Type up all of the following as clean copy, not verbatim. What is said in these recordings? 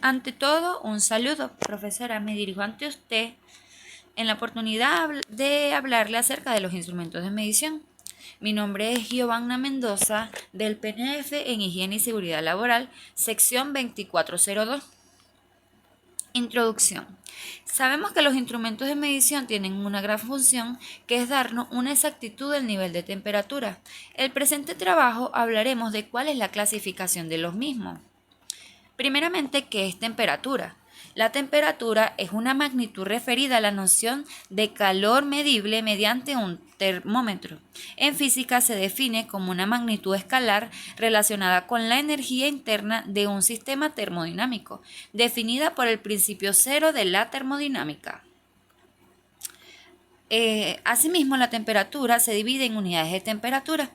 Ante todo, un saludo, profesora. Me dirijo ante usted en la oportunidad de hablarle acerca de los instrumentos de medición. Mi nombre es Giovanna Mendoza, del PNF en Higiene y Seguridad Laboral, sección 2402. Introducción. Sabemos que los instrumentos de medición tienen una gran función, que es darnos una exactitud del nivel de temperatura. En el presente trabajo hablaremos de cuál es la clasificación de los mismos. Primeramente, ¿qué es temperatura? La temperatura es una magnitud referida a la noción de calor medible mediante un termómetro. En física se define como una magnitud escalar relacionada con la energía interna de un sistema termodinámico, definida por el principio cero de la termodinámica. Asimismo, la temperatura se divide en unidades de temperatura.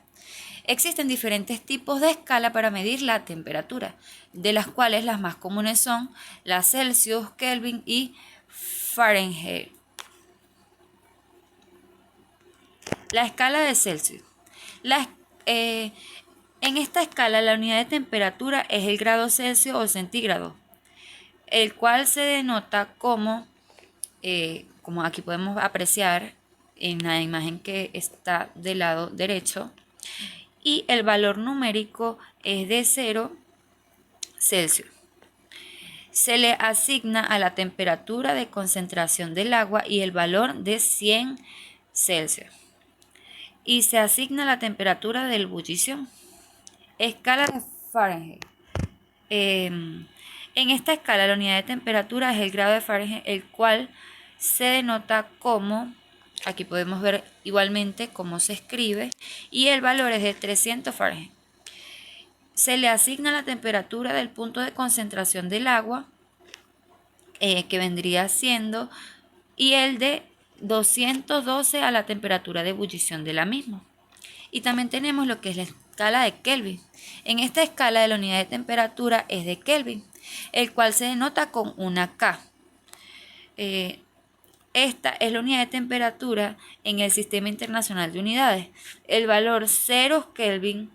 Existen diferentes tipos de escala para medir la temperatura, de las cuales las más comunes son la Celsius, Kelvin y Fahrenheit. La escala de Celsius. En esta escala la unidad de temperatura es el grado Celsius o centígrado, el cual se denota como aquí podemos apreciar en la imagen que está del lado derecho, y el valor numérico es de 0 Celsius. Se le asigna a la temperatura de concentración del agua y el valor de 100 Celsius. Y se asigna la temperatura de ebullición. Escala de Fahrenheit. En esta escala la unidad de temperatura es el grado de Fahrenheit, el cual se denota como, aquí podemos ver igualmente cómo se escribe, y el valor es de 300 Fahrenheit. Se le asigna la temperatura del punto de concentración del agua, que vendría siendo, y el de 212 a la temperatura de ebullición de la misma. Y también tenemos lo que es la escala de Kelvin. En esta escala la unidad de temperatura es de Kelvin, el cual se denota con una K. Esta es la unidad de temperatura en el Sistema Internacional de Unidades. El valor 0 Kelvin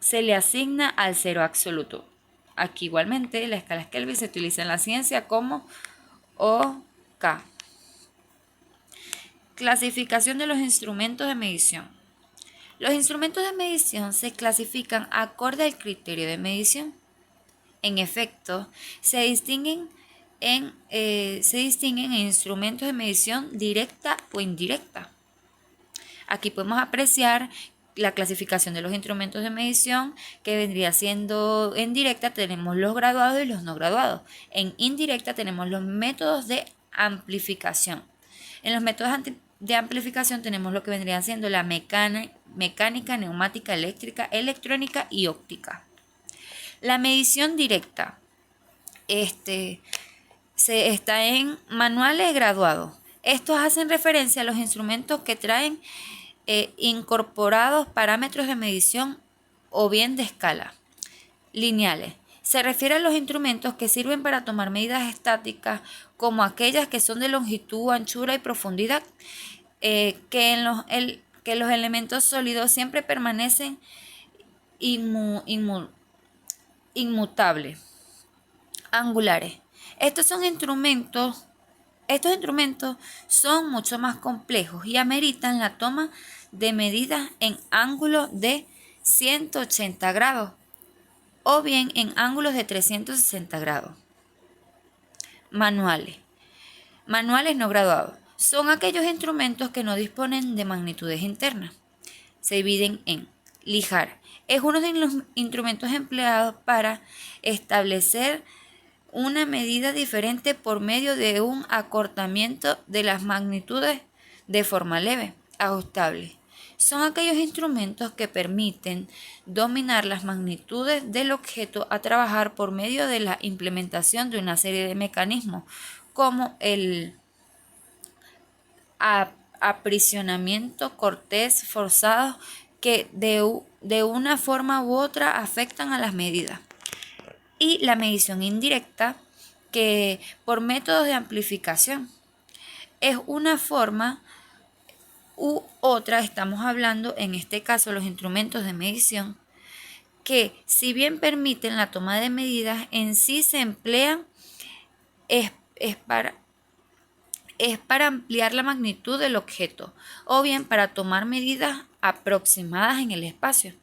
se le asigna al cero absoluto. Aquí igualmente la escala Kelvin se utiliza en la ciencia como OK. Clasificación de los instrumentos de medición. Los instrumentos de medición se clasifican acorde al criterio de medición. En efecto, se distinguen en instrumentos de medición directa o indirecta. Aquí podemos apreciar la clasificación de los instrumentos de medición, que vendría siendo en directa tenemos los graduados y los no graduados. En indirecta tenemos los métodos de amplificación. En los métodos de amplificación tenemos lo que vendría siendo la mecánica, neumática, eléctrica, electrónica y óptica. La medición directa está en manuales graduados. Estos hacen referencia a los instrumentos que traen incorporados parámetros de medición o bien de escala. Lineales. Se refiere a los instrumentos que sirven para tomar medidas estáticas, como aquellas que son de longitud, anchura y profundidad, que los elementos sólidos siempre permanecen inmutables. Angulares. Estos instrumentos son mucho más complejos y ameritan la toma de medidas en ángulos de 180 grados o bien en ángulos de 360 grados. Manuales. Manuales no graduados. Son aquellos instrumentos que no disponen de magnitudes internas. Se dividen en lijar. Es uno de los instrumentos empleados para establecer una medida diferente por medio de un acortamiento de las magnitudes de forma leve, ajustable. Son aquellos instrumentos que permiten dominar las magnitudes del objeto a trabajar por medio de la implementación de una serie de mecanismos, como el aprisionamiento, cortes forzados, que de una forma u otra afectan a las medidas. Y la medición indirecta, que por métodos de amplificación es una forma u otra. Estamos hablando en este caso los instrumentos de medición que si bien permiten la toma de medidas, en sí se emplean es, es para, es para ampliar la magnitud del objeto o bien para tomar medidas aproximadas en el espacio.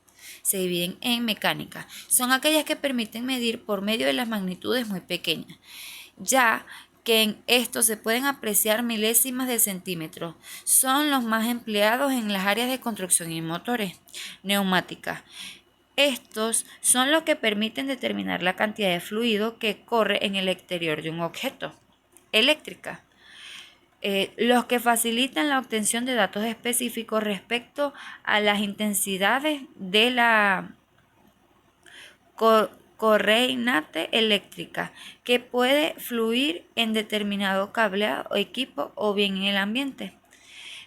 Se dividen en mecánica. Son aquellas que permiten medir por medio de las magnitudes muy pequeñas, ya que en esto se pueden apreciar milésimas de centímetros. Son los más empleados en las áreas de construcción y motores. Neumáticas. Estos son los que permiten determinar la cantidad de fluido que corre en el exterior de un objeto. Eléctrica. Los que facilitan la obtención de datos específicos respecto a las intensidades de la corriente eléctrica que puede fluir en determinado cableado o equipo o bien en el ambiente.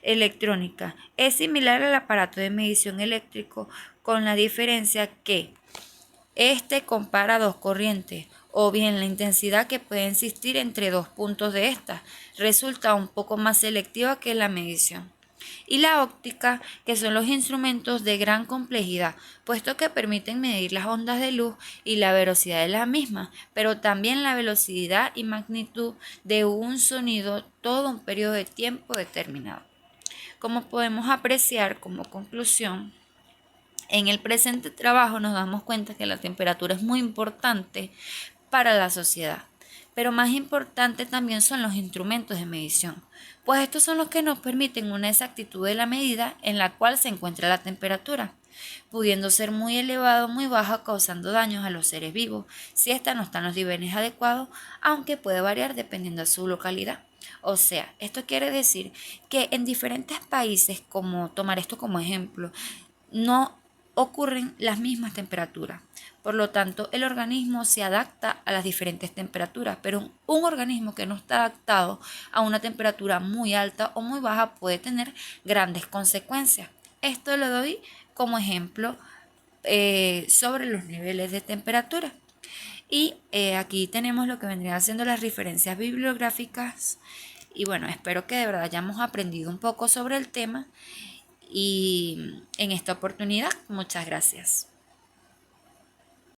Electrónica. Es similar al aparato de medición eléctrico con la diferencia que este compara dos corrientes o bien la intensidad que puede existir entre dos puntos de estas resulta un poco más selectiva que la medición. Y la óptica, que son los instrumentos de gran complejidad, puesto que permiten medir las ondas de luz y la velocidad de la misma, pero también la velocidad y magnitud de un sonido todo un periodo de tiempo determinado. Como podemos apreciar como conclusión, en el presente trabajo nos damos cuenta que la temperatura es muy importante para la sociedad, pero más importante también son los instrumentos de medición, pues estos son los que nos permiten una exactitud de la medida en la cual se encuentra la temperatura, pudiendo ser muy elevada o muy baja, causando daños a los seres vivos si ésta no está en los niveles adecuados, aunque puede variar dependiendo de su localidad. O sea, esto quiere decir que en diferentes países, como tomar esto como ejemplo, no ocurren las mismas temperaturas. Por lo tanto, el organismo se adapta a las diferentes temperaturas, pero un organismo que no está adaptado a una temperatura muy alta o muy baja puede tener grandes consecuencias. Esto lo doy como ejemplo sobre los niveles de temperatura. Y aquí tenemos lo que vendrían siendo las referencias bibliográficas. Y bueno, espero que de verdad hayamos aprendido un poco sobre el tema. Y en esta oportunidad, muchas gracias.